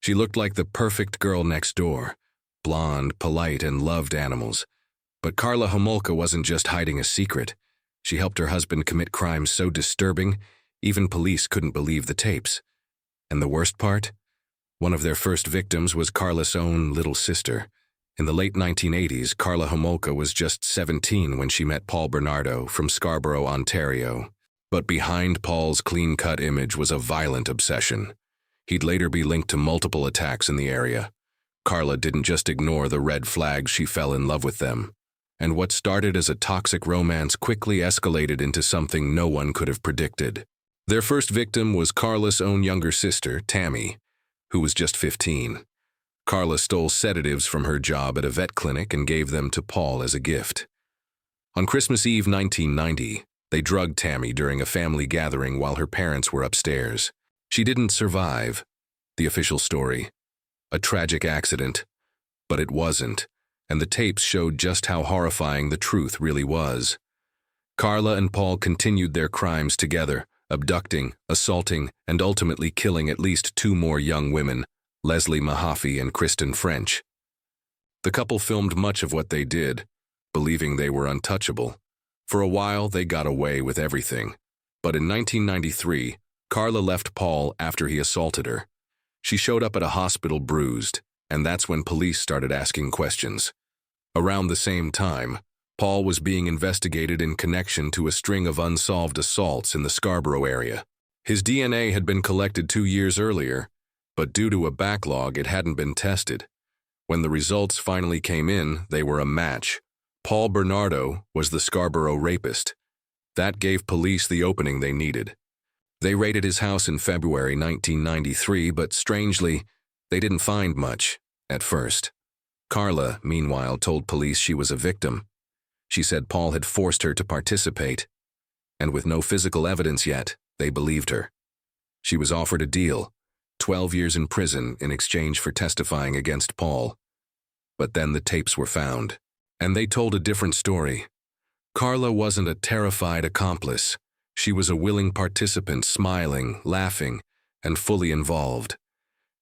She looked like the perfect girl next door, blonde, polite, and loved animals. But Karla Homolka wasn't just hiding a secret. She helped her husband commit crimes so disturbing, even police couldn't believe the tapes. And the worst part? One of their first victims was Karla's own little sister. In the late 1980s, Karla Homolka was just 17 when she met Paul Bernardo from Scarborough, Ontario. But behind Paul's clean-cut image was a violent obsession. He'd later be linked to multiple attacks in the area. Karla didn't just ignore the red flags, she fell in love with them. And what started as a toxic romance quickly escalated into something no one could have predicted. Their first victim was Karla's own younger sister, Tammy, who was just 15. Karla stole sedatives from her job at a vet clinic and gave them to Paul as a gift. On Christmas Eve 1990, they drugged Tammy during a family gathering while her parents were upstairs. She didn't survive, the official story. A tragic accident. But it wasn't, and the tapes showed just how horrifying the truth really was. Karla and Paul continued their crimes together, abducting, assaulting, and ultimately killing at least 2 more young women, Leslie Mahaffey and Kristen French. The couple filmed much of what they did, believing they were untouchable. For a while, they got away with everything. But in 1993, Karla left Paul after he assaulted her. She showed up at a hospital bruised, and that's when police started asking questions. Around the same time, Paul was being investigated in connection to a string of unsolved assaults in the Scarborough area. His DNA had been collected 2 years earlier, but due to a backlog, it hadn't been tested. When the results finally came in, they were a match. Paul Bernardo was the Scarborough rapist. That gave police the opening they needed. They raided his house in February 1993, but strangely, they didn't find much at first. Karla, meanwhile, told police she was a victim. She said Paul had forced her to participate, and with no physical evidence yet, they believed her. She was offered a deal, 12 years in prison in exchange for testifying against Paul. But then the tapes were found, and they told a different story. Karla wasn't a terrified accomplice. She was a willing participant, smiling, laughing, and fully involved.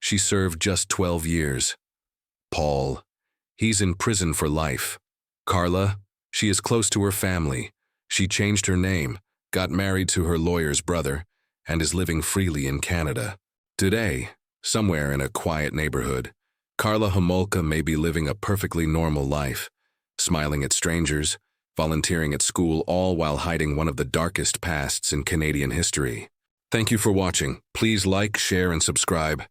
She served just 12 years. Paul, he's in prison for life. Karla, she is close to her family. She changed her name, got married to her lawyer's brother, and is living freely in Canada. Today, somewhere in a quiet neighborhood, Karla Homolka may be living a perfectly normal life, smiling at strangers, volunteering at school, all while hiding one of the darkest pasts in Canadian history. Thank you for watching. Please like, share, and subscribe.